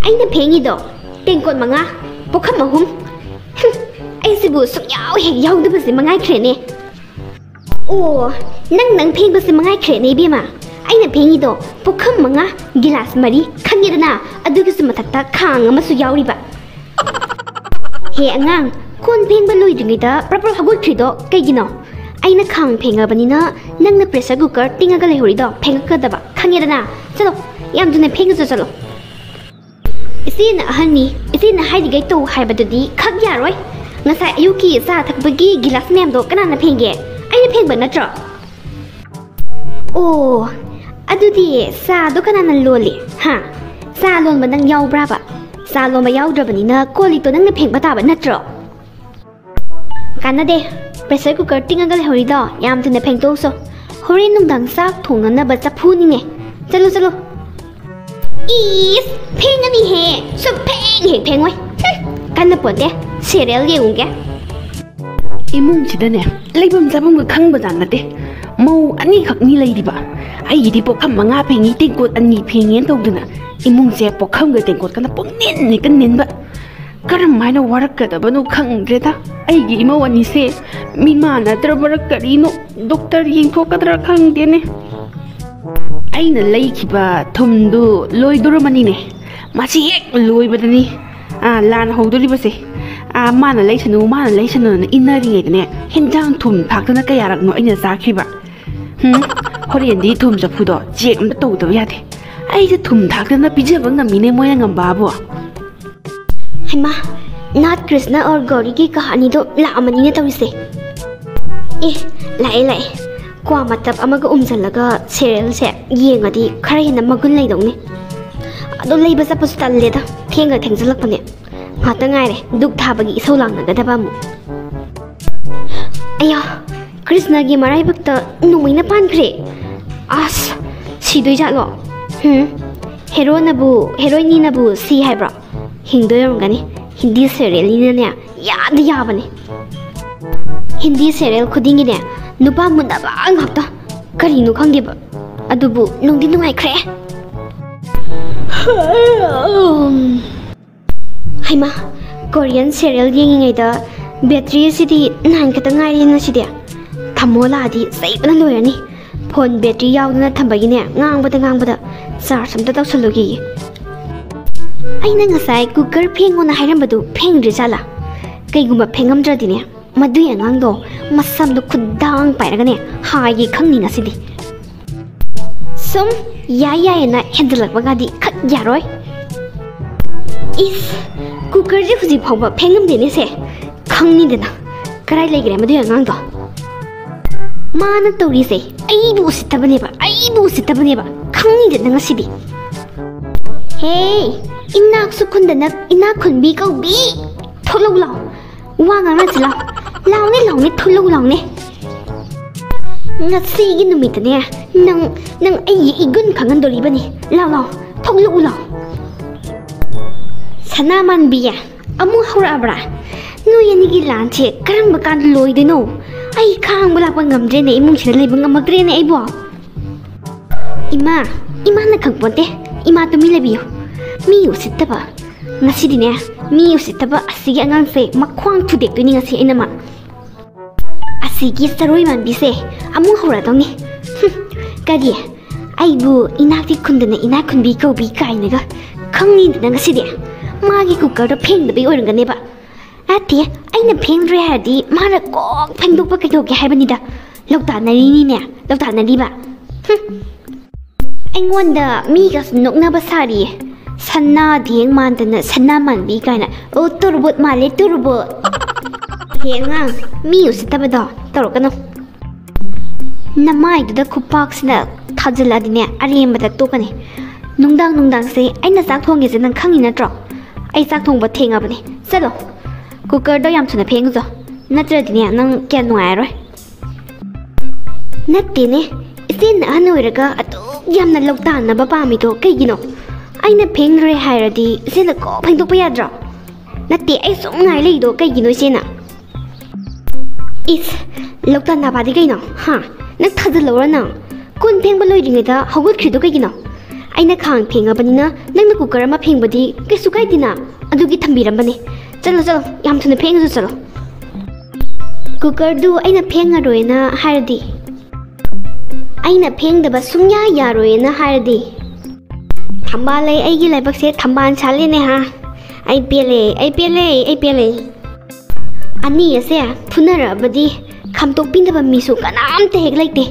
ꯑꯩꯅ ꯐꯦꯡꯉꯤꯗꯣ ꯇꯦꯡꯀꯣꯠ 5 ꯄꯨꯈꯝ 3 ꯑꯩꯁꯤꯕꯨ ꯁꯨꯡꯌꯥꯎ ꯍꯦꯛ ꯌꯥꯎꯗꯕꯁꯦ ꯃꯉꯥꯏꯈ꯭ꯔꯦꯅꯦ ꯑꯣ ꯅꯪ ꯐꯦꯡꯕꯁꯦ ꯃꯉꯥꯏꯈ꯭ꯔꯦꯅꯦ 이ꯕꯦꯝꯃ ꯑꯩꯅ ꯐꯦꯡꯉꯤꯗꯣ ꯄꯨꯈꯝ 5 ꯒꯤꯂꯥꯁ 4 ꯈꯪꯉꯦꯗꯅ ꯑꯗꯨꯒꯤꯁꯨ ꯃꯊꯛꯇ ꯈꯥꯡ ꯑꯃꯁꯨ ꯌꯥꯎꯔꯤꯕ ꯍꯦ ꯑꯉꯥꯡ ꯀꯣꯟ ꯐꯦꯡꯕ ꯂꯣꯏꯗ꯭ꯔꯤꯉꯩꯗ ꯄ꯭ꯔꯄ꯭ꯔ ꯍꯧꯒꯠꯈ꯭ꯔꯤꯗꯣ ꯀꯩꯒꯤꯅꯣ ꯑꯩꯅ ꯈꯥꯡ ꯐꯦꯡꯉꯕꯅꯤꯅ ꯅꯪꯅ ꯄ꯭ꯔꯦꯁꯔ ꯀꯨꯀꯔ ꯇꯤꯡꯉꯒ ꯂꯩꯍꯧꯔꯤꯗꯣ ꯐꯦꯡꯉꯛꯀꯗꯕ ꯈꯪꯉꯦꯗꯅ ꯆꯠꯂꯣ ꯌꯥꯝ ꯊꯨꯅ ꯐꯦꯡꯉꯁꯨ ꯆꯠꯂꯣ 이제는 아하니 이제는 하이디가 또 하이바드디 각 야로이 ngasa ayuki sa thakbagi gilas memdo kanana phenge aina phengba natro oh adudi sa do kanana loli ha sa lon ba nang yaw bra ba sa lon ba yaw drabani na koli to nang na phengba ta ba natro kanade pressure cooker tingaga le hori do yam thune pheng to so hori nung dang sak thongna ba cha phu ni ne chalo is phengani he so pheng oi kanna pote cereal yeungge imung chidane leibam zabam ga khangba nate mau ani khakni leidiba ai gidi pokham 5 phengi tengkot ani phengyen tawduna imung je pokham ga tengkot kana pongnen ne kan nenba karam maina warak ka da banu khangdreda ai gi imau ani se mimana trabarak karino doctor yeng thokadra khangdene aina leikhiba thumdu loidurmani ne masi ek loibadani lan howdoribase mana leisanu na innaringedane henjang thum thakdana kayarakno aina zakriba horendi thum jafudo jek amta tawdaba yade aije thum thakdana pijaba ngamine moya ngambabo haima nath krishna aur gauri ki kahani to laamani ne tawise lai kwa matab amaga umjalaga cereal se yengadi khara hena magun leidongni ado leiba sapasu talleda thengjalakpane ngata ngaire duk thabagi isau langnagadaba mu aya krishna gi marai bakta numaina pankhre as sidoi jalo heroine nabu si haibra hingdoyamgani hindi serial ni ne yad yabane hindi serial khudingi ne nupa munaba ngakta karino khangdeba adubu nungdi nungai khre haima Korean serial yengi da battery sidi nan kata ngari na sidi thamola di saibana loyani phone battery yaudana thambagi ne ngangbada charge amta tawsalogi aina ngasai cooker phengona hairambadu phengri jala kaiguma phengamdradi ne madu yangangdo masamdo khudang pairagane hayi khangni ngasidi sum ya na hendalakbagadi khat yaroi is cooker je huji phawba phengam dene se khangni dena karai legre madu yangangdo mana tori se ai bu sitabane ba khangni dena ngasidi hey inak sukundana inak khunbi kau bi tholo law wanga na chila lawne tholo lawne ngasi gi numitane nang ai igun khangan dori bani law tholo law sanaman biya amu hura abra no yani gi lanche karam bakan loi de no ai khang bala pangamdre ne imung chile lebang amagre ne ai bo ima na khangponte ima to mi lebiyo mi usitaba ngasi dine mi usitaba asigi angang se makhwang thudek to ni ngasi inama asigi saroi man bise amu hura dong ni kadi ai bu inakti khundana inak khunbi ko bi kainaga khangni na ngasi de magi cooker da pheng da bi oirangane ba ati aina pheng re hadi mara kok pheng dok pa kaito ke haibani da lokta nari ni ne lokta nari ba aingwanda mi ga nokna ba sari sanna dieng mandana sanna man bi kaina o turbot male turbot henga mi usitaba da torokano namai da kupak sina thajala dine arem ba to kane nungdang se aina sak thong ge nang khangi na tro ai sak thong ba thenga bane chalo cooker do yam chuna pheng zo natra dine nang kya nuai roi natte ne isin anoiraga atu yamna lokta na ba pa mi to kai gino aina pheng re hairadi sena ko pheng to pa yadra natte ai sum ngai lei do kai gino sena is lokta na ba di kai no ha nak thadal lo na kun pheng ba loi ringa da hogut khri do kai gino ꯑꯩꯅ ꯈꯥꯡ ꯐꯦꯡꯉꯕꯅꯤꯅ ꯅꯪꯅ cooker ꯑꯃ ꯐꯦꯡꯕꯗꯤ ꯀꯩꯁꯨ ꯀꯥꯏꯗꯦꯅ ꯑꯗꯨꯒꯤ ꯊꯝꯕꯤꯔꯝꯕꯅꯦ ꯆꯠꯂꯣ ꯆꯠꯂꯣ ꯌꯥꯝ ꯊꯨꯅ ꯐꯦꯡꯉꯁꯨ ꯆꯠꯂꯣ ꯀꯨꯀꯔꯗꯨ ꯑꯩꯅ ꯐꯦꯡꯉꯔꯣꯏꯅ ꯍꯥꯏꯔꯗꯤ ꯑꯩꯅ ꯐꯦꯡꯗꯕ ꯁꯨꯡꯌꯥ ꯌꯥꯔꯣꯏꯅ ꯍꯥꯏꯔꯗꯤ ꯊꯝꯕꯥꯜ ꯂꯩ ꯑꯩꯒꯤ ꯂꯥꯏꯕꯛꯁꯦ ꯊꯝꯕꯥꯜ ꯁꯥꯠꯂꯦꯅꯦ ꯍꯥ ꯑꯩ ꯄꯦꯜꯂꯦ ꯑꯅꯤ ꯑꯁꯦ ꯐꯨꯅꯔꯛꯑꯕꯗꯤ ꯈꯥꯝꯇꯣꯛꯄꯤꯅꯕ ꯃꯤꯁꯨ ꯀꯅꯥꯝꯇ ꯍꯦꯛ ꯂꯩꯇꯦ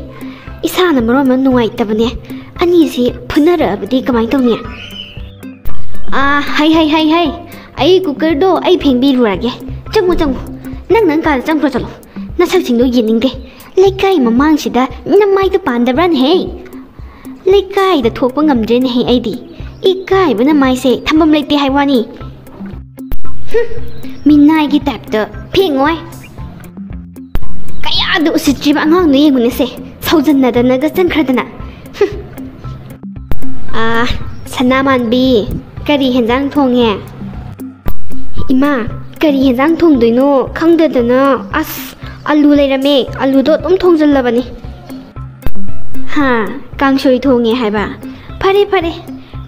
ꯏꯁꯥꯅ ꯃꯔꯣꯟ ꯑꯃ ꯅꯨꯡꯉꯥꯏꯇꯕꯅꯦ ꯑꯅꯤꯁꯤ ꯐꯨꯅꯔꯛꯑꯕꯗꯤ ꯀꯃꯥꯏꯅ ꯇꯧꯅꯤ ꯍꯩ ꯑꯩ ꯀꯨꯀꯔꯗꯣ ꯑꯩ ꯐꯦꯡꯕꯤꯔꯨꯔꯒꯦ ꯆꯪꯉꯨ ꯅꯪ ꯀꯥꯗ ꯆꯪꯈ꯭ꯔꯣ ꯆꯠꯂꯣ ꯅꯁꯛꯁꯤꯡꯗꯣ ꯌꯦꯡꯅꯤꯡꯗꯦ ꯂꯩꯀꯥꯏ ꯃꯃꯥꯡꯁꯤꯗ ꯅꯃꯥꯏꯗꯣ ꯄꯥꯟꯗꯕ꯭ꯔꯥꯅꯦꯍꯦ ꯂꯩꯀꯥꯏꯗ ꯊꯣꯛꯄ ꯉꯝꯗ꯭ꯔꯦꯅꯦꯍꯦ ꯑꯩꯗꯤ ꯏꯀꯥꯏꯕꯅ ꯃꯥꯏꯁꯦ ꯊꯝꯐꯝ ꯂꯩꯇꯦ ꯍꯥꯏ ꯋꯥꯅꯤ ꯃꯤꯅꯥꯏꯒꯤ ꯇꯥꯏꯞꯇ ꯐꯦꯡꯉꯣꯏ ꯀꯌꯥꯗ ꯎꯁꯤꯠꯇ꯭ꯔꯤꯕ ꯑꯉꯥꯡꯗꯣ ꯌꯦꯡꯉꯨꯅꯦꯁꯦ ꯁꯧꯖꯟꯅꯗꯅꯒ ꯆꯟꯈ꯭ꯔꯗꯅ ꯁꯅꯥꯃꯥꯟꯕꯤ ꯀꯔꯤ ꯍꯦꯟꯖꯥꯡ ꯊꯣꯡꯉꯦ ꯏꯃꯥ ꯀꯔꯤ ꯍꯦꯟꯖꯥꯡ ꯊꯣꯡꯗꯣꯏꯅꯣ ꯈꯪꯗꯗꯅ ꯑꯂꯨ ꯂꯩꯔꯝꯃꯦ ꯑꯂꯨꯗꯣ ꯑꯗꯨꯝ ꯊꯣꯡꯖꯜꯂꯕꯅꯤ ꯀꯥꯡꯁꯣꯏ ꯊꯣꯡꯉꯦ ꯍꯥꯏꯕ ꯐꯔꯦ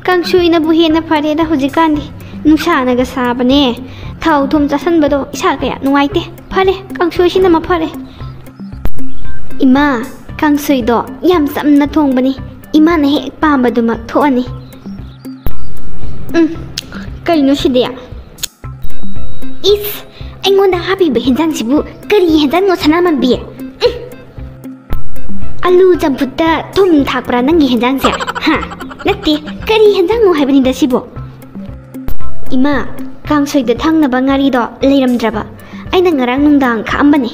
ꯀꯥꯡꯁꯣꯏꯅꯕꯨ ꯍꯦꯟꯅ ꯐꯔꯦꯗ ꯍꯧꯖꯤꯛꯀꯥꯟꯗꯤ ꯅꯨꯡꯁꯥꯅꯒ ꯁꯥꯕꯅꯦ ꯊꯥꯎ ꯊꯨꯝ ꯆꯥꯁꯟꯕꯗꯣ ꯏꯁꯥꯀꯌꯥ ꯅꯨꯡꯉꯥꯏꯇꯦ ꯐꯔꯦ ꯀꯥꯡꯁꯣꯏꯁꯤꯅ ꯃꯐꯔꯦ ꯏꯃꯥ ꯀꯥꯡꯁꯣꯏꯗꯣ ꯌꯥꯝ ꯆꯝꯅ ꯊꯣꯡꯕꯅꯤ ꯏꯃꯥꯅ ꯍꯦꯛ ꯄꯥꯝꯕꯗꯨꯃꯛ ꯊꯣꯛꯑꯅꯤ ꯀꯩꯅꯣ ꯁꯤꯗꯤ ꯏꯁ ꯑꯩꯉꯣꯟꯗ ꯍꯥꯞꯄꯤꯕ ꯍꯦꯟꯖꯥꯡꯁꯤꯕꯨ ꯀꯔꯤ ꯍꯦꯟꯖꯥꯡꯅꯣ ꯁꯅꯥꯃꯟꯕꯤ ꯑꯂꯨ ꯆꯝꯐꯨꯠꯇ ꯊꯨꯝ ꯊꯥꯛꯄ꯭ꯔꯥ ꯅꯪꯒꯤ ꯍꯦꯟꯖꯥꯡꯁꯦ ꯅꯠꯇꯦ ꯀꯔꯤ ꯍꯦꯟꯖꯥꯡꯅꯣ ꯍꯥꯏꯕꯅꯤꯗ ꯁꯤꯕꯣ ꯏꯃꯥ ꯀꯥꯡꯁꯣꯏꯗ ꯊꯥꯡꯅꯕ ꯉꯥꯔꯤꯗꯣ ꯂꯩꯔꯝꯗ꯭ꯔꯕ ꯑꯩꯅ ꯉꯔꯥꯡ ꯅꯨꯡꯗꯥꯡ ꯈꯥꯛꯑꯝꯕꯅꯦ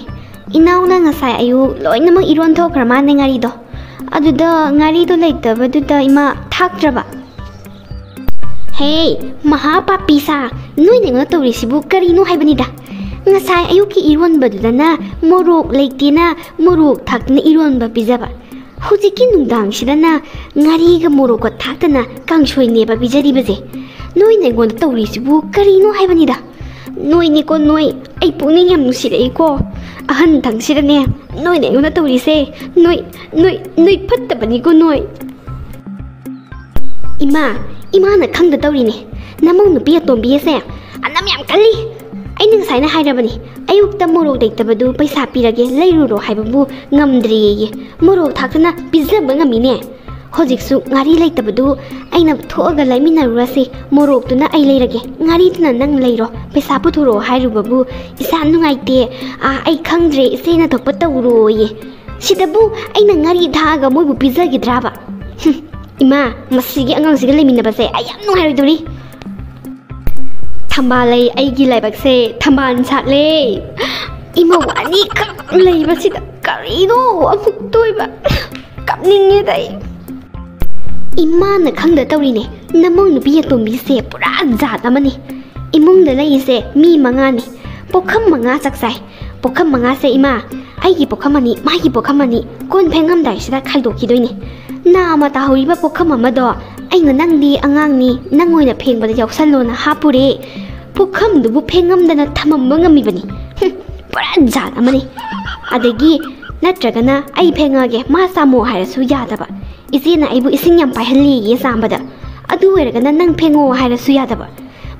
ꯏꯅꯥꯎꯅ ꯉꯁꯥꯏ ꯑꯌꯨꯛ ꯂꯣꯏꯅꯃꯛ ꯏꯔꯣꯟ ꯊꯣꯛꯈ꯭ꯔ ꯃꯥꯅꯦ ꯉꯥꯔꯤꯗꯣ ꯑꯗꯨꯗ ꯉꯥꯔꯤꯗꯣ ꯂꯩꯇꯕꯗꯨꯗ ꯏꯃꯥ ꯊꯥꯛꯇ꯭ꯔꯕ ꯍꯦ ꯃꯍꯥꯄꯥꯄꯤꯁꯥ ꯅꯣꯏꯅ ꯑꯩꯉꯣꯟꯗ ꯇꯧꯔꯤꯁꯤꯕꯨ ꯀꯔꯤꯅꯣ ꯍꯥꯏꯕꯅꯤꯗ ꯉꯁꯥꯏ ꯑꯌꯨꯛꯀꯤ ꯏꯔꯣꯟꯕꯗꯨꯗꯅ ꯃꯣꯔꯣꯛ ꯂꯩꯇꯦꯅ ꯃꯣꯔꯣꯛ ꯊꯥꯛꯇꯅ ꯏꯔꯣꯟꯕ ꯄꯤꯖꯕ ꯍꯧꯖꯤꯛꯀꯤ ꯅꯨꯡꯗꯥꯡꯁꯤꯗꯅ ꯉꯥꯔꯤꯒ ꯃꯣꯔꯣꯛꯀ ꯊꯥꯛꯇꯅ ꯀꯥꯡꯁꯣꯏꯅꯦꯕ ꯄꯤꯖꯔꯤꯕꯁꯦ ꯅꯣꯏꯅ ꯑꯩꯉꯣꯟꯗ ꯇꯧꯔꯤꯁꯤꯕꯨ ꯀꯔꯤꯅꯣ ꯍꯥꯏꯕꯅꯤꯗ ꯅꯣꯏꯅꯤꯀꯣ ꯅꯣꯏ ꯑꯩ ꯄꯨꯛꯅꯤꯡ ꯌꯥꯝ ꯅꯨꯡꯁꯤꯔꯛꯏꯀꯣ ꯑꯍꯟ ꯊꯪꯁꯤꯗꯅꯦ ꯅꯣꯏꯅ ꯑꯩꯉꯣꯟꯗ ꯇꯧꯔꯤꯁꯦ ꯅꯣꯏ ꯐꯠꯇꯕꯅꯤꯀꯣ ꯅꯣꯏ ꯏꯃꯥꯅ ꯈꯪꯗ ꯇꯧꯔꯤꯅꯦ ꯅꯃꯧ ꯅꯨꯄꯤ ꯑꯇꯣꯝꯕꯤ ꯑꯁꯦ ꯑꯅꯝ ꯌꯥꯝ ꯀꯜꯂꯤ ꯑꯩꯅ ꯉꯁꯥꯏꯅ ꯍꯥꯏꯔꯕꯅꯤ ꯑꯌꯨꯛꯇ ꯃꯣꯔꯣꯛ ꯂꯩꯇꯕꯗꯨ ꯄꯩꯁꯥ ꯄꯤꯔꯒꯦ ꯂꯩꯔꯨꯔꯣ ꯍꯥꯏꯕꯕꯨ ꯉꯝꯗ꯭ꯔꯦꯌꯦ ꯃꯣꯔꯣꯛ ꯊꯥꯛꯇꯅ ꯄꯤꯖꯕ ꯉꯝꯃꯤꯅꯦ ꯍꯧꯖꯤꯛꯁꯨ ꯉꯥꯔꯤ ꯂꯩꯇꯕꯗꯨ ꯑꯩꯅ ꯊꯣꯛꯑꯒ ꯂꯩꯃꯤꯟꯅꯔꯨꯔꯁꯤ ꯃꯣꯔꯣꯛꯇꯨꯅ ꯑꯩ ꯂꯩꯔꯒꯦ ꯉꯥꯔꯤꯗꯨꯅ ꯅꯪ ꯂꯩꯔꯣ ꯄꯩꯁꯥ ꯄꯨꯊꯣꯔꯛꯑꯣ ꯍꯥꯏꯔꯨꯕꯕꯨ ꯏꯁꯥ ꯅꯨꯡꯉꯥꯏꯇꯦ ꯑꯩ ꯈꯪꯗ꯭ꯔꯦ ꯏꯆꯦꯅ ꯊꯣꯛꯄ ꯇꯧꯔꯣꯌꯦ ꯁꯤꯗꯕꯨ ꯑꯩꯅ ꯉꯥꯔꯤ ꯊꯥꯛꯑꯒ ꯃꯣꯏꯕꯨ ꯄꯤꯖꯈꯤꯗ꯭ꯔꯕ ꯏꯃꯥ ꯃꯁꯤꯒꯤ ꯑꯉꯥꯡꯁꯤꯒ ꯂꯩꯃꯤꯟꯅꯕꯁꯦ ꯑꯩ ꯌꯥꯝ ꯅꯨꯡꯉꯥꯏꯔꯣꯏꯗꯧꯔꯤ ꯊꯝꯕꯥꯜ ꯂꯩ ꯑꯩꯒꯤ ꯂꯥꯏꯕꯛꯁꯦ ꯊꯝꯕꯥꯜ ꯁꯥꯠꯂꯦ ꯏꯃꯧ ꯑꯅꯤꯈꯛ ꯂꯩꯕꯁꯤꯗ ꯀꯔꯤꯅꯣ ꯑꯃꯨꯛ ꯇꯣꯏꯕ ꯀꯞꯅꯤꯡꯉꯦꯗ ꯑꯩ ꯏꯃꯥꯅ ꯈꯪꯗ ꯇꯧꯔꯤꯅꯦ ꯅꯃꯧ ꯅꯨꯄꯤ ꯑꯇꯣꯝꯕꯤꯁꯦ ꯄꯨꯔꯥ ꯖꯥꯠ ꯑꯃꯅꯤ ꯏꯃꯨꯡꯗ ꯂꯩꯔꯤꯁꯦ ꯃꯤ 5ꯅꯤ ꯄꯣꯈꯝ 5 ꯆꯥꯛ ꯆꯥꯏ ꯄꯣꯈꯝ 5ꯁꯦ ꯏꯃꯥ ꯑꯩꯒꯤ ꯄꯣꯈꯝ 2 ꯃꯥꯒꯤ ꯄꯣꯈꯝ 2 ꯀꯣꯟ ꯐꯦꯡꯉꯝꯗꯥꯏꯁꯤꯗ ꯈꯥꯏꯗꯣꯛꯈꯤꯗꯣꯏꯅꯤ ꯅꯥꯃ ꯇꯥꯍꯧꯔꯤꯕ ꯄꯣꯈꯝ ꯑꯃꯗꯣ ꯑꯩꯅ ꯅꯪꯗꯤ ꯑꯉꯥꯡꯅꯤ ꯅꯪ ꯑꯣꯏꯅ ꯐꯦꯡꯕꯗ ꯌꯥꯎꯁꯜꯂꯣꯅ ꯍꯥꯞꯄꯨꯔꯦ ꯄꯣꯈꯝꯗꯨꯕꯨ ꯐꯦꯡꯉꯝꯗꯅ ꯊꯝꯃꯝꯕ ꯉꯝꯃꯤꯕꯅꯤ ꯄꯨꯔꯥ ꯖꯥꯠ ꯑꯃꯅꯤ ꯑꯗꯒꯤ ꯅꯠꯇ꯭ꯔꯒꯅ ꯑꯩ ꯐꯦꯡꯉꯒꯦ ꯃꯥ ꯆꯥꯝꯃꯣ ꯍꯥꯏꯔꯁꯨ ꯌꯥꯗꯕ ꯏꯆꯦꯅ ꯑꯩꯕꯨ ꯏꯁꯤꯡ ꯌꯥꯝ ꯄꯥꯏꯍꯜꯂꯤꯌꯦ ꯆꯥꯝꯕꯗ ꯑꯗꯨ ꯑꯣꯏꯔꯒꯅ ꯅꯪ ꯐꯦꯡꯉꯣ ꯍꯥꯏꯔꯁꯨ ꯌꯥꯗꯕ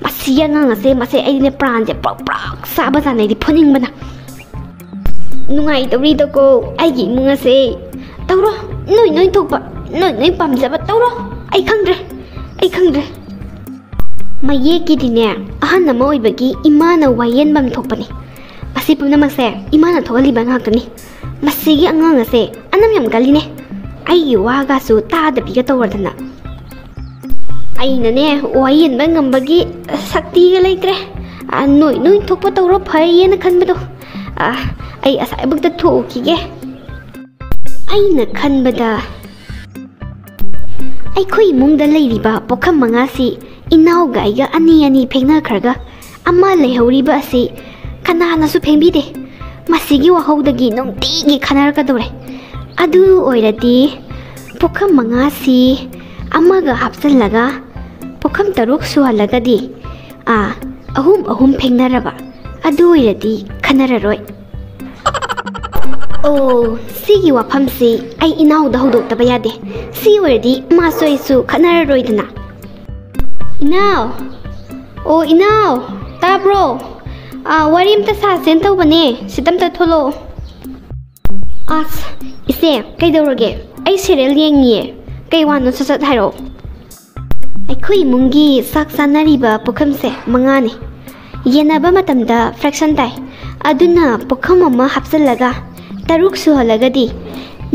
ꯃꯁꯤ ꯑꯉꯥꯡ ꯑꯁꯦ ꯃꯁꯦ ꯑꯩꯅꯦ ꯄ꯭ꯔꯥꯟꯁꯦ ꯄ꯭ꯔꯣꯛ ꯆꯥꯕ ꯖꯥꯠꯅꯩꯗꯤ ꯐꯨꯅꯤꯡꯕꯅ ꯅꯨꯡꯉꯥꯏꯇꯧꯔꯤꯗꯀꯣ ꯑꯩꯒꯤ ꯏꯃꯨꯡ ꯑꯁꯦ ꯇꯧꯔꯣ ꯅꯣꯏ ꯊꯣꯛꯄ ꯅꯣꯏ ꯄꯥꯝꯖꯕ ꯇꯧꯔꯣ ꯑꯩ ꯈꯪꯗ꯭ꯔꯦ ꯃꯌꯦꯛꯀꯤꯗꯤꯅꯦ ꯑꯍꯟ ꯑꯃ ꯑꯣꯏꯕꯒꯤ ꯏꯃꯥꯅ ꯋꯥꯌꯦꯟꯐꯝ ꯊꯣꯛꯄꯅꯤ ꯑꯁꯤ ꯄꯨꯝꯅꯃꯛꯁꯦ ꯏꯃꯥꯅ ꯊꯣꯛꯍꯜꯂꯤꯕ ꯉꯥꯛꯇꯅꯤ ꯃꯁꯤꯒꯤ ꯑꯉꯥꯡ ꯑꯁꯦ ꯑꯅꯝ ꯌꯥꯝ ꯀꯜꯂꯤꯅꯦ ꯑꯩꯒꯤ ꯋꯥꯒꯁꯨ ꯇꯥꯗꯕꯤꯒ ꯇꯧꯔꯗꯅ ꯑꯩꯅꯅꯦ ꯋꯥꯌꯦꯟꯕ ꯉꯝꯕꯒꯤ ꯁꯛꯇꯤꯒ ꯂꯩꯇ꯭ꯔꯦ ꯅꯣꯏ ꯊꯣꯛꯄ ꯇꯧꯔꯣ ꯐꯩꯌꯦꯅ ꯈꯟꯕꯗꯣ ꯑꯩ ꯑꯁꯥꯏꯕꯨꯛꯇ ꯊꯣꯛꯈꯤꯒꯦ ꯑꯩꯅ ꯈꯟꯕꯗ ꯑꯩꯈꯣꯏ ꯏꯃꯨꯡꯗ ꯂꯩꯔꯤꯕ ꯄꯣꯈꯝ 5ꯁꯤ ꯏꯅꯥꯎꯒ ꯑꯩꯒ ꯑꯅꯤ ꯐꯦꯡꯅꯈ꯭ꯔꯒ ꯑꯃ ꯂꯩꯍꯧꯔꯤꯕ ꯑꯁꯤ ꯀꯅꯥꯅꯁꯨ ꯐꯦꯡꯕꯤꯗꯦ ꯃꯁꯤꯒꯤ ꯋꯥꯍꯧꯗꯒꯤ ꯅꯨꯡꯇꯤꯒꯤ ꯈꯟꯅꯔꯛꯀꯗꯧꯔꯦ ꯑꯗꯨ ꯑꯣꯏꯔꯗꯤ ꯄꯣꯈꯝ 5ꯁꯤ ꯑꯃꯒ ꯍꯥꯞꯆꯜꯂꯒ ꯄꯣꯈꯝ 3 ꯁꯨꯍꯜꯂꯒꯗꯤ 3 ꯐꯦꯡꯅꯔꯕ ꯑꯗꯨ ꯑꯣꯏꯔꯗꯤ ꯈꯟꯅꯔꯔꯣꯏ ꯑꯣ ꯁꯤꯒꯤ ꯋꯥꯐꯝꯁꯤ ꯑꯩ ꯏꯅꯥꯎꯗ ꯍꯧꯗꯣꯛꯇꯕ ꯌꯥꯗꯦ ꯁꯤ ꯑꯣꯏꯔꯗꯤ ꯃꯥꯁꯨ ꯑꯩꯁꯨ ꯈꯠꯅꯔꯔꯣꯏꯗꯅ ꯏꯅꯥꯎ ꯑꯣ ꯏꯅꯥꯎ ꯇꯥꯕ꯭ꯔꯣ ꯋꯥꯔꯤ ꯑꯝꯇ ꯁꯥꯁꯦꯅ ꯇꯧꯕꯅꯦ ꯁꯤꯗꯝꯇ ꯊꯣꯛꯂꯛꯑꯣ ꯑꯁ ꯏꯆꯦ ꯀꯩꯗꯧꯔꯒꯦ ꯑꯩ ꯁꯦꯔꯤꯌꯦꯜ ꯌꯦꯡꯉꯤꯌꯦ ꯀꯩ ꯋꯥꯅꯣ ꯁꯠ ꯍꯥꯏꯔꯛꯑꯣ ꯑꯩꯈꯣꯏ ꯏꯃꯨꯡꯒꯤ ꯆꯥꯛ ꯆꯥꯅꯔꯤꯕ ꯄꯨꯈꯝꯁꯦ 5ꯅꯤ ꯌꯦꯟꯅꯕ ꯃꯇꯝꯗ ꯐ꯭ꯔꯦꯛꯁꯟ ꯇꯥꯏ ꯑꯗꯨꯅ ꯄꯨꯈꯝ ꯑꯃ ꯍꯥꯞꯆꯤꯜꯂꯒ 6 ꯁꯨꯍꯜꯂꯒꯗꯤ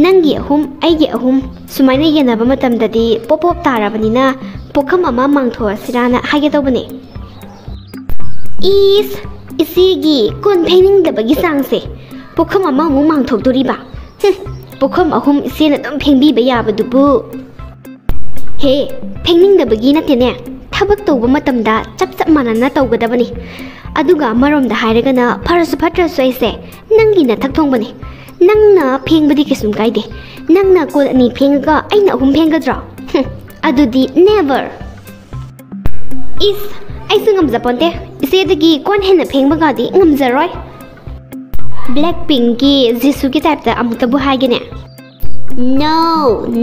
ꯅꯪꯒꯤ 3 ꯑꯩꯒꯤ 3 ꯁꯨꯃꯥꯏꯅ ꯌꯦꯟꯅꯕ ꯃꯇꯝꯗꯗꯤ ꯄꯣꯞ ꯇꯥꯔꯕꯅꯤꯅ ꯄꯨꯈꯝ ꯑꯃ ꯃꯥꯡꯊꯣꯛꯑꯁꯤꯔꯥꯅ ꯍꯥꯏꯒꯦ ꯇꯧꯕꯅꯦ ꯏꯁ ꯏꯆꯦꯒꯤ ꯀꯣꯟ ꯐꯦꯡꯅꯤꯡꯗꯕꯒꯤ ꯆꯥꯡꯁꯦ ꯄꯨꯈꯝ ꯑꯃꯃꯨꯛ ꯃꯥꯡꯊꯣꯛꯇꯣꯔꯤꯕ ꯄꯨꯈꯝ 3 ꯏꯆꯦꯅ ꯑꯗꯨꯝ ꯐꯦꯡꯕꯤꯕ ꯌꯥꯕꯗꯨꯕꯨ ꯍꯦ ꯐꯦꯡꯅꯤꯡꯗꯕꯒꯤ ꯅꯠꯇꯦꯅꯦ ꯊꯕꯛ ꯇꯧꯕ ꯃꯇꯝꯗ ꯆꯞ ꯃꯥꯟꯅꯅ ꯇꯧꯒꯗꯕꯅꯤ ꯑꯗꯨꯒ ꯑꯃꯔꯣꯝꯗ ꯍꯥꯏꯔꯒꯅ ꯐꯔꯁꯨ ꯐꯠꯇ꯭ꯔꯁꯨ ꯑꯩꯁꯦ ꯅꯪꯒꯤ ꯅꯊꯛ ꯊꯣꯡꯕꯅꯤ ꯅꯪꯅ ꯐꯦꯡꯕꯗꯤ ꯀꯩꯁꯨꯝ ꯀꯥꯏꯗꯦ ꯅꯪꯅ ꯀꯣꯜ 2 ꯐꯦꯡꯉꯒ ꯑꯩꯅ 3 ꯐꯦꯡꯒꯗ꯭ꯔꯣ ꯑꯗꯨꯗꯤ ꯅꯦꯚꯔ ꯏꯁ ꯑꯩꯁꯨ ꯉꯝꯖꯄꯣꯟꯇꯦ ꯏꯆꯦꯗꯒꯤ ꯀꯣꯟ ꯍꯦꯟꯅ ꯐꯦꯡꯕꯒꯗꯤ ꯉꯝꯖꯔꯣꯏ ꯕ꯭ꯂꯦꯛ ꯄꯤꯡꯀꯤ ꯖꯤꯁꯨꯒꯤ ꯇꯥꯏꯞꯇ ꯑꯃꯨꯛꯇꯕꯨ ꯍꯥꯏꯒꯦꯅꯦ ꯅꯣ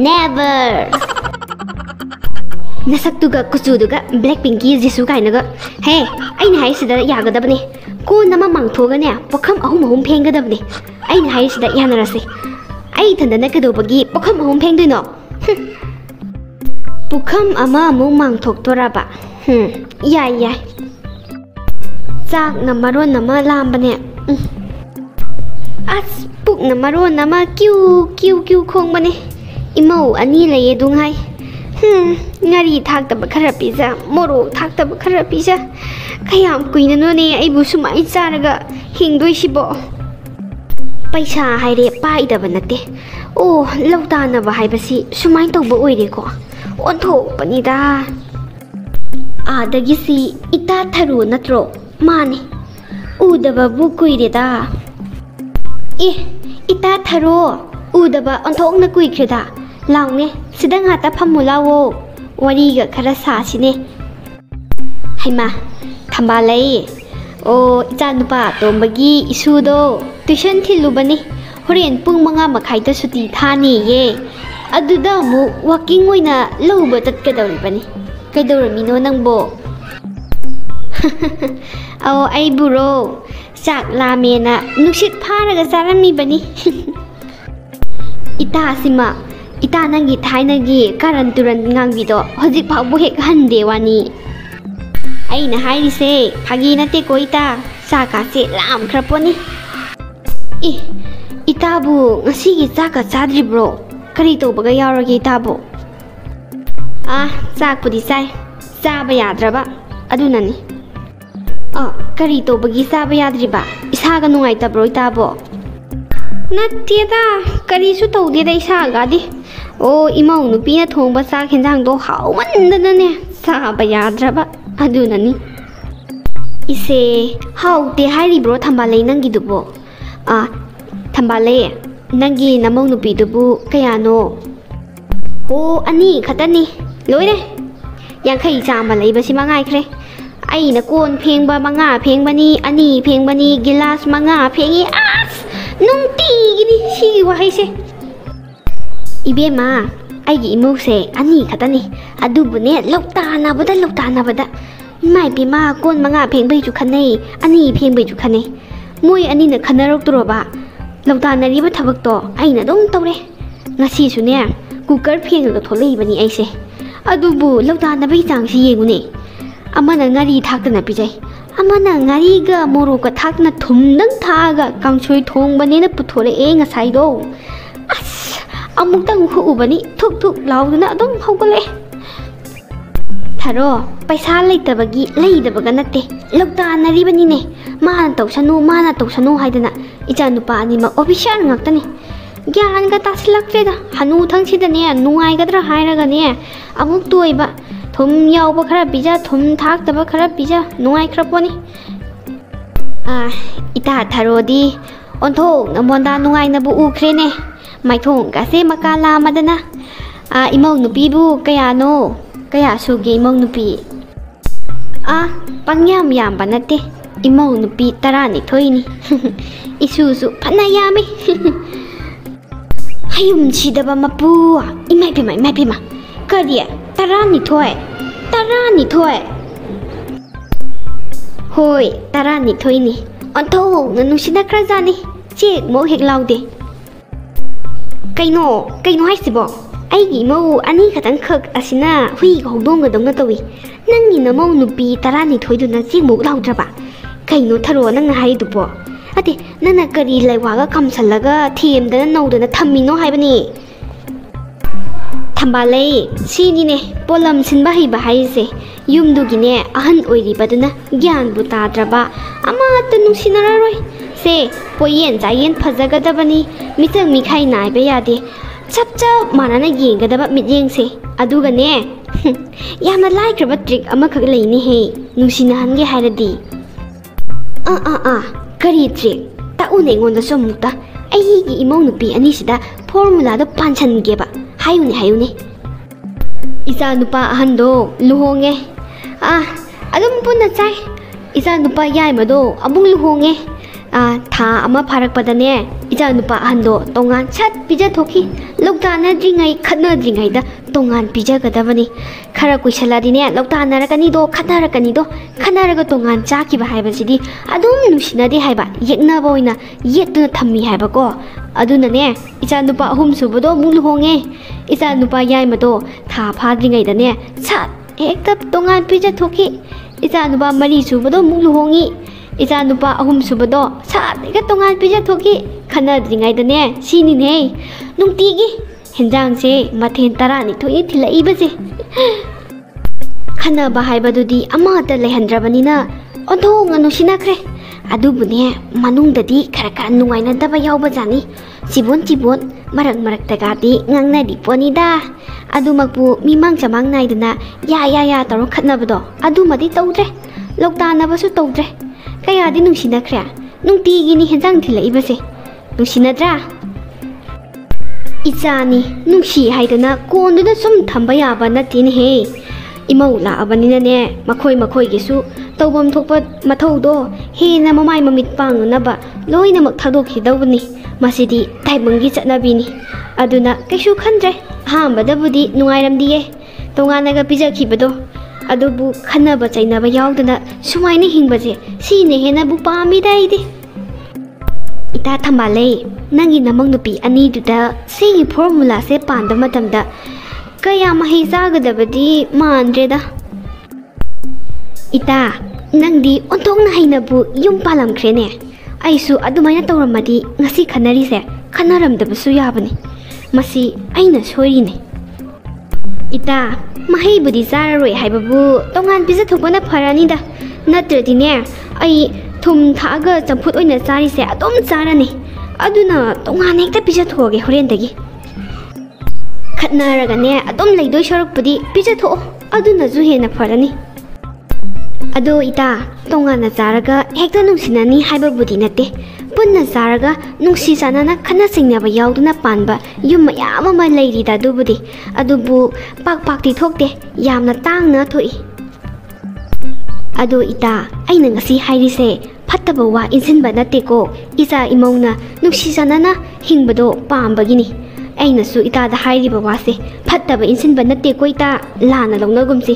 ꯅꯦꯚꯔ ꯅꯁꯛꯇꯨꯒ ꯀꯨꯆꯨꯗꯨꯒ ꯕ꯭ꯂꯦꯛ ꯄꯤꯡꯀꯤ ꯖꯤꯁꯨ ꯀꯥꯏꯅꯒ ꯍꯦ ꯑꯩꯅ ꯍꯥꯏꯔꯤꯁꯤꯗ ꯌꯥꯒꯗꯕꯅꯦ ꯀꯣꯟ ꯑꯃ ꯃꯥꯡꯊꯣꯛꯑꯒꯅꯦ ꯄꯨꯈꯝ 3 ꯐꯦꯡꯒꯗꯕꯅꯦ ꯑꯩꯅ ꯍꯥꯏꯔꯤꯁꯤꯗ ꯌꯥꯅꯔꯁꯤ ꯑꯩ ꯏꯊꯟꯗꯅ ꯀꯩꯗꯧꯕꯒꯤ ꯄꯨꯈꯝ 3 ꯐꯦꯡꯗꯣꯏꯅꯣ ꯄꯨꯈꯝ ꯑꯃꯃꯨꯛ ꯃꯥꯡꯊꯣꯛꯇꯣꯔꯕ ꯌꯥꯏ ꯆꯥꯛꯅ ꯃꯔꯣꯟ ꯑꯃ ꯂꯥꯝꯕꯅꯦ ꯑꯁ ꯄꯨꯛꯅ ꯃꯔꯣꯟ ꯑꯃ ꯀ꯭ꯌꯨ ꯈꯣꯡꯕꯅꯦ ꯏꯃꯧ 2 ꯂꯩꯌꯦ ꯗꯨꯡꯍꯥꯏ ꯉꯥꯔꯤ ꯊꯥꯛꯇꯕ ꯈꯔ ꯄꯤꯖ ꯃꯣꯔꯣꯛ ꯊꯥꯛꯇꯕ ꯈꯔ ꯄꯤꯖ ꯀꯌꯥꯝ ꯀꯨꯏꯅꯅꯣꯅꯦ ꯑꯩꯕꯨ ꯁꯨꯃꯥꯏꯅ ꯆꯥꯔꯒ ꯍꯤꯡꯗꯣꯏꯁꯤꯕꯣ ꯄꯩꯁꯥ ꯍꯥꯏꯔꯦ ꯄꯥꯏꯗꯕ ꯅꯠꯇꯦ ꯑꯣ ꯂꯧ ꯇꯥꯅꯕ ꯍꯥꯏꯕꯁꯤ ꯁꯨꯃꯥꯏꯅ ꯇꯧꯕ ꯑꯣꯏꯔꯦꯀꯣ ꯑꯣꯟꯊꯣꯛꯄꯅꯤꯗ ꯑꯥꯗꯒꯤꯁꯤ ꯏꯇꯥ ꯊꯔꯣ ꯅꯠꯇ꯭ꯔꯣ ꯃꯥꯅꯤ ꯎꯗꯕꯕꯨ ꯀꯨꯏꯔꯦꯗ ꯏꯇꯥ ꯊꯔꯣ ꯎꯗꯕ ꯑꯣꯟꯊꯣꯛꯅ ꯀꯨꯏꯈ꯭ꯔꯦꯗ ꯂꯥꯎꯅꯦ ꯁꯤꯗ ꯉꯥꯛꯇ ꯐꯝꯃꯨ ꯂꯥꯎꯋꯣ ꯋꯥꯔꯤꯒ ꯈꯔ ꯁꯥꯁꯤꯅꯦ ꯍꯩꯃꯥ ꯊꯝꯕꯥꯜꯂꯩ ꯑꯣ ꯏꯆꯥ ꯅꯨꯄꯥ ꯑꯇꯣꯝꯕꯒꯤ ꯏꯁꯨꯗꯣ ꯇꯨꯏꯁꯟ ꯊꯤꯜꯂꯨꯕꯅꯤ ꯍꯣꯔꯦꯟ ꯄꯨꯡ 5 ꯁꯨꯇꯤ ꯊꯥꯅꯤꯌꯦ ꯑꯗꯨꯗ ꯑꯃꯨꯛ ꯋꯥꯛꯀꯤꯡ ꯑꯣꯏꯅ ꯂꯧꯕ ꯆꯠꯀꯗꯧꯔꯤꯕꯅꯤ ꯀꯩꯗꯧꯔꯝꯃꯤꯅꯣ ꯅꯪꯕꯣ ꯑꯧ ꯑꯩꯕꯨꯔꯣ ꯆꯥꯛ ꯂꯥꯝꯃꯦꯅ ꯅꯨꯡꯁꯤꯠ ꯐꯥꯔꯒ ꯆꯥꯔꯝꯃꯤꯕꯅꯤ ꯏꯇꯥꯁꯤꯃ ꯏꯇꯥ ꯅꯪꯒꯤ ꯊꯥꯏꯅꯒꯤ ꯀꯥꯔꯟ ꯇꯨꯔꯟ ꯉꯥꯡꯕꯤꯗꯣ ꯍꯧꯖꯤꯛ ꯐꯥꯎꯕ ꯍꯦꯛ ꯍꯟꯗꯦ ꯋꯥꯅꯤ ꯑꯩꯅ ꯍꯥꯏꯔꯤꯁꯦ ꯐꯥꯒꯤ ꯅꯠꯇꯦꯀꯣ ꯏꯇꯥ ꯆꯥꯛꯀꯥꯁꯦ ꯂꯥꯝꯈ꯭ꯔꯄꯣꯠꯅꯤ ꯏꯇꯥꯕꯨ ꯉꯁꯤꯒꯤ ꯆꯥꯛꯀ ꯆꯥꯗ꯭ꯔꯤꯕ꯭ꯔꯣ ꯀꯔꯤ ꯇꯧꯕꯒ ꯌꯥꯎꯔꯒꯦ ꯏꯇꯥꯕꯨ ꯆꯥꯛꯄꯨꯗꯤ ꯆꯥꯏ ꯆꯥꯕ ꯌꯥꯗ꯭ꯔꯕ ꯑꯗꯨꯅꯅꯤ ꯀꯔꯤ ꯇꯧꯕꯒꯤ ꯆꯥꯕ ꯌꯥꯗ꯭ꯔꯤꯕ ꯏꯁꯥꯒ ꯅꯨꯡꯉꯥꯏꯇꯕ꯭ꯔꯣ ꯏꯇꯥꯕꯣ ꯅꯠꯇꯦꯗ ꯀꯔꯤꯁꯨ ꯇꯧꯗꯦꯗ ꯏꯁꯥꯒꯗꯤ ꯑꯣ ꯏꯃꯧ ꯅꯨꯄꯤꯅ ꯊꯣꯡꯕ ꯆꯥꯛ ꯍꯦꯟꯖꯥꯡꯗꯣ ꯍꯥꯎꯃꯟꯗꯅꯅꯦ ꯆꯥꯕ ꯌꯥꯗ꯭ꯔꯕ ꯑꯗꯨꯅꯅꯤ ꯏꯁꯦ ꯍꯥꯎꯇꯦ ꯍꯥꯏꯔꯤꯕ꯭ꯔꯣ ꯊꯝꯕꯥꯜꯂꯩ ꯅꯪꯒꯤꯗꯨꯕꯣ ꯊꯝꯕꯥꯜꯂꯩ ꯅꯪꯒꯤ ꯅꯃꯧ ꯅꯨꯄꯤꯗꯨꯕు ꯀꯌꯥꯅꯣ ꯑꯣ 2 ꯈꯛꯇꯅꯤ ꯂꯣꯏꯔꯦ 50 ꯆꯥꯝꯃ ꯂꯩꯕꯁꯤ ꯃꯉꯥꯏꯈ꯭ꯔꯦ ꯑꯩꯅ ꯀꯣꯟ ꯐꯦꯡꯕ 5 ꯐꯦꯡꯕꯅꯤ 2 ꯐꯦꯡꯕꯅꯤ ꯒꯤꯂꯥꯁ 5 ꯐꯦꯡꯉꯤ ꯑꯁ ꯅꯨꯡꯇꯤꯒꯤꯅꯤ ꯁꯤꯒꯤ ꯋꯥꯍꯩꯁꯦ ꯏꯕꯦꯝꯃ ꯑꯩꯒꯤ ꯏꯃꯧꯁꯦ 2 ꯈꯛꯇꯅꯤ ꯑꯗꯨꯕꯨꯅꯦ ꯂꯧꯇꯥꯅꯕꯗ ꯏꯃꯥꯏ ꯄꯦꯝꯃ ꯀꯣꯟ 5 ꯐꯦꯡꯕꯩꯁꯨ ꯈꯟꯅꯩ 2 ꯐꯦꯡꯕꯩꯁꯨ ꯈꯟꯅꯩ ꯃꯣꯏ 2ꯅ ꯈꯟꯅꯔꯛꯇ꯭ꯔꯣꯕ ꯂꯧꯇꯥꯅꯔꯤꯕ ꯊꯕꯛꯇꯣ ꯑꯩꯅ ꯑꯗꯨꯝ ꯇꯧꯔꯦ ꯉꯁꯤꯁꯨꯅꯦ ꯀꯨꯀꯔ ꯐꯦꯡꯉꯒ ꯊꯣꯛꯂꯛꯏꯕꯅꯤ ꯑꯩꯁꯦ ꯑꯗꯨꯕꯨ ꯂꯧꯇꯥꯅꯕꯒꯤ ꯆꯥꯡꯁꯤ ꯌꯦꯡꯉꯨꯅꯦ ꯑꯃꯅ ꯉꯥꯔꯤ ꯊꯥꯛꯇꯅ ꯄꯤꯖꯩ ꯑꯃꯅ ꯉꯥꯔꯤꯒ ꯃꯣꯔꯣꯛꯀ ꯊꯥꯛꯇꯅ ꯊꯨꯝꯗꯪ ꯊꯥꯛꯑꯒ ꯀꯥꯡꯁꯣꯏ ꯊꯣꯡꯕꯅꯦꯅ ꯄꯨꯊꯣꯔꯛꯑꯦ ꯉꯁꯥꯏꯗꯣ ꯑꯁ ꯑꯃꯨꯛꯇꯪ ꯍꯨꯛꯎꯕꯅꯤ ꯊꯨꯛ ꯂꯥꯎꯗꯅ ꯑꯗꯨꯝ ꯍꯧꯒꯠꯂꯛꯑꯦ ꯊꯔꯣ ꯄꯩꯁా ꯂꯩꯇꯕꯒꯤ ꯂꯩꯗꯕꯒ ꯅꯠꯇꯦ ꯂꯧꯇꯥꯅꯔꯤꯕꯅꯤꯅꯦ ꯃꯥꯅ ꯇꯧꯁꯅꯨ ꯍꯥꯏꯗꯅ ꯏꯆꯥ ꯅꯨꯄꯥ ꯑꯅꯤꯃꯛ ꯑꯣꯐꯤꯁꯥꯔ ꯉꯥꯛꯇꯅꯤ ꯒ꯭ꯌꯥꯟꯒ ꯇꯥꯁꯤꯜꯂꯛꯇ꯭ꯔꯦꯗ ꯍꯅꯨꯊꯪꯁꯤꯗꯅꯦ ꯅꯨꯡꯉꯥꯏꯒꯗ꯭ꯔꯥ ꯍꯥꯏꯔꯒꯅꯦ ꯑꯃꯨꯛ ꯇꯣꯏꯕ ꯊꯨꯝ ꯌꯥꯎꯕ ꯈꯔ ꯄꯤꯖ ꯊꯨꯝ ꯊꯥꯛꯇꯕ ꯈꯔ ꯄꯤꯖ ꯅꯨꯡꯉꯥꯏꯈ꯭ꯔꯄꯣꯠꯅꯤ ꯏꯇꯥ ꯊꯔꯣꯗꯤ ꯑꯣꯟꯊꯣꯛꯅ ꯃꯣꯟꯗꯥ ꯅꯨꯡꯉꯥꯏꯅꯕꯨ ꯎꯈ꯭ꯔꯦꯅꯦ ꯃꯥꯏꯊꯣꯡꯒꯁꯦ ꯃꯀꯥ ꯂꯥꯝꯃꯗꯅ ꯏꯃꯧ ꯅꯨꯄꯤꯕꯨ ꯀꯌꯥ ꯁꯨꯒꯦ ꯏꯃꯧ ꯅꯨꯄꯤ ꯄꯪꯌꯥꯝ ꯌꯥꯝꯕ ꯅꯠꯇꯦ ꯏꯃꯧ ꯅꯨꯄꯤ 12ꯅꯤ ꯏꯁꯨꯁꯨ ꯐꯅ ꯌꯥꯝꯃꯤ ꯍꯌꯨꯝ ꯁꯤꯗꯕ ꯃꯄꯨ ꯏꯃꯥꯏ ꯄꯦꯝꯃ ꯀꯔꯤ 12 ꯍꯣꯏ 12ꯅꯤ ꯑꯣꯟꯊꯣꯛꯅ ꯅꯨꯡꯁꯤꯅꯈ꯭ꯔꯖꯥꯠꯅꯤ ꯆꯦꯛ ꯃꯧ ꯍꯦꯛ ꯂꯥꯎꯗꯦ ꯀꯩꯅꯣ ꯍꯥꯏꯁꯤꯕꯣ ꯑꯩꯒꯤ ꯏꯃꯧ 2 ꯈꯛꯇꯪꯈꯛ ꯑꯁꯤꯅ ꯍꯨꯏꯒ ꯍꯧꯗꯣꯡꯒꯗꯧꯅ ꯇꯧꯏ ꯅꯪꯒꯤ ꯅꯃꯧ ꯅꯨꯄꯤ 12ꯗꯨꯅ ꯆꯦꯛ ꯃꯧ ꯂꯥꯎꯗ꯭ꯔꯕ ꯀꯩꯅꯣ ꯊꯔꯣ ꯅꯪꯅ ꯍꯥꯏꯔꯤꯗꯨꯕꯣ ꯑꯗꯦ ꯅꯪꯅ ꯀꯔꯤ ꯂꯩꯋꯥꯒ ꯀꯝꯁꯜꯂꯒ ꯊꯦꯝꯗꯅ ꯅꯧꯗꯅ ꯊꯝꯃꯤꯅꯣ ꯍꯥꯏꯕꯅꯤ ꯊꯝꯕꯥꯜꯂꯩ ꯁꯤꯅꯤꯅꯦ ꯄꯣꯂꯝ ꯁꯤꯟꯕ ꯍꯩꯕ ꯍꯥꯏꯁꯦ ꯌꯨꯝꯗꯨꯒꯤꯅꯦ ꯑꯍꯟ ꯑꯣꯏꯔꯤꯕꯗꯨꯅ ꯒ꯭ꯌꯥꯟꯕꯨ ꯇꯥꯗ꯭ꯔꯕ ꯑꯃꯠꯇ ꯅꯨꯡꯁꯤꯅꯔꯔꯣꯏ ꯁꯦ ꯄꯣꯌꯦꯟ ꯆꯥꯌꯦꯟ ꯐꯖꯒꯗꯕꯅꯤ ꯃꯤꯆꯪ ꯃꯤꯈꯥꯏ ꯅꯥꯏꯕ ꯌꯥꯗꯦ ꯆꯞ ꯃꯥꯟꯅꯅ ꯌꯦꯡꯒꯗꯕ ꯃꯤꯠꯌꯦꯡꯁꯦ ꯑꯗꯨꯒꯅꯦ ꯌꯥꯝꯅ ꯂꯥꯏꯈ꯭ꯔꯕ ꯇ꯭ꯔꯤꯛ ꯑꯃꯈꯛ ꯂꯩꯅꯤꯍꯦ ꯅꯨꯡꯁꯤꯅꯍꯟꯒꯦ ꯍꯥꯏꯔꯗꯤ ꯀꯔꯤ ꯇ꯭ꯔꯤꯛ ꯇꯥꯛꯎꯅꯦ ꯑꯩꯉꯣꯟꯗꯁꯨ ꯑꯃꯨꯛꯇ ꯑꯩꯒꯤ ꯏꯃꯧ ꯅꯨꯄꯤ 2ꯁꯤꯗ ꯐꯣꯔꯃꯨꯂꯥꯗꯣ ꯄꯥꯟꯁꯟꯒꯦꯕ ꯍꯥꯏꯌꯨꯅꯦ ꯏꯆꯥ ꯅꯨꯄꯥ ꯑꯍꯟꯗꯣ ꯂꯨꯍꯣꯡꯉꯦ ꯑꯗꯨꯝ ꯄꯨꯟꯅ ꯆꯥꯏ ꯏꯆा नुपा याइमदो अमुक लुहोंगे था अमा फारकपदने इचा नुपा अहंदो तोंगान छत पिजा थोकी लोकतानद्रिङै खतनद्रिङैदा तोंगान पिजागदबनी खरा कुइसलादिने लोकतानरकनिदो खतनरकनिदो खनरग तोंगान चाकिबा हाइबसिदि अदुम नुसिनदे हाइबा येकनाबा ओइना येतुना थम्मी हाइबाको अदुनने इचा नुपा अहुम सुबदो मुक लुहोंगे इचा नुपा याइमदो था फाद्रिङैदने छत हेक्ता तोंगान पिजा थोकी इचा नुपा मरी सुबदो मुक लुहोंगी इचा नुपा अहुम सुबदो साथेगा तोंगान पिजा थोकी खनद्रिङैदने सिनिने नुंतिगी हेंजांसे मथेन 12 थिलइबसे खनबा हाइबदुदी अमाता लेहंद्रबनिना ओंथोंग नुसिनाख्रे अदुबुने मनुंगददी खरका नुंगाइनदबा यावबजानी चिबोन मरक तगादी ngangnadi ponida अदुमकपु मिमांग चमांग नाइदना या तरो खतनबदो अदुमदी तौद्रे लोकतानबसु तौद्रे कयादी नुसिनाख्रे नुंतिगिनी हेंजांग थिलइबसे नुसिनद्रा इचानी नुंसी हाइदना कोंदुना सुम थंबा याबा नतिने हे इमौ लाअबनिनने मखोय मखोयगिसु तौबम थोकपा मथौदो हेना ममाय ममित पांगनबा लोइनमक थादोखिदौबनी मसिदी ताइबंगी चटनबीनी अदुना कैसु खंद्रे हामबदबुदी नुंगाइरमदिये तोंगानगा पिजाखिबदो अदुबु खनबा चैनबा यावदना सुमाइना हिंबजे सिने हेना बु पामिदाइदे इता थंबाले नंगी नमंग नुपी अनीदुदा सिगी फॉर्मूला से पांदा मतमदा कया मही जागदबदी मानद्रेदा इता नंगदी ओंथोंना हाइनबु युम पालमख्रेने आइसु अदुमाइना तौरमदी ngasi खनरीसे खनरमदबसु याबनी मसी आइना सोइरिने इता मही बुदी जाररोय हाइबबु तोंगान पिजा थोपना फरानीदा नत्रदिने आई थुम थागा चंफुत ओइना चारिसे अदुम चारानी अदुना तोंगान हेक्ता पिजा थोगे होरेंदगी खतनारगने अदुम लैदोय सरुकपुदी पिजा थो अदुना जु हेना फरानी अदो इता तोंगाना चारगा हेक्ता नुंसिनानी हाइबबुदी नते पुन्ना चारगा नुंसी चानाना खना सिंगनाबा यावदुना पानबा युम मयाम अमा लैरिदा दुबुदी अदुबु पाक पाकती थोकते यामना तांगना थोई अदो इता आइना ngasi हाइरिसे फत्तबा वा इनसिनबा नतेको इचा इमौना नुंसी चानाना हिंबदो पामबगिनी आइनासु इतादा हाइरिबा वासे फत्तबा इनसिनबा नतेको इता लाना लौनगुमसी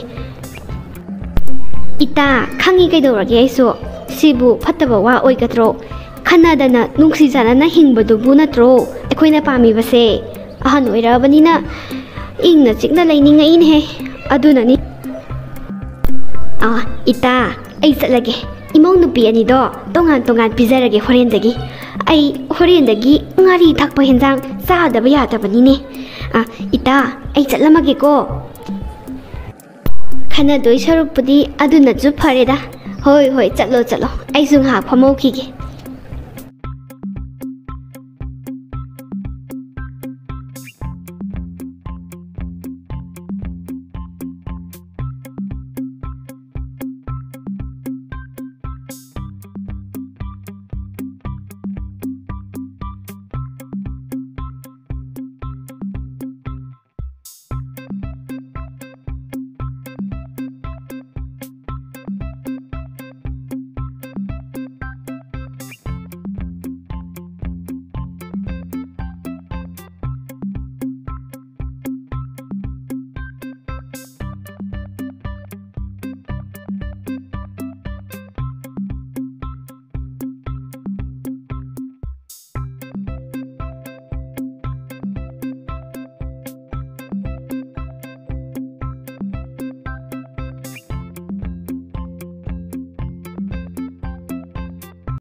इता खंगी कैदौरगे आइसो सिबु फत्तबा वा ओइगत्रो खनदना नुंसी जानाना हिंबदुबु नत्रो अखोइना पामिबसे अहन ओइराबनिना इंगना चिकना लैनिंगैने हे अदुननी इता आई चलगे इमौ नुपी अनिदो तोंगान पिजरगे होरेंदगी आई होरेंदगी ngari थकपा हेंजांग चादबा यादबनिने इता आई चलमगेको खनदोय सरुकपुदी अदुना जु फरेदा होय चलो आई सुंहा फमौखिगे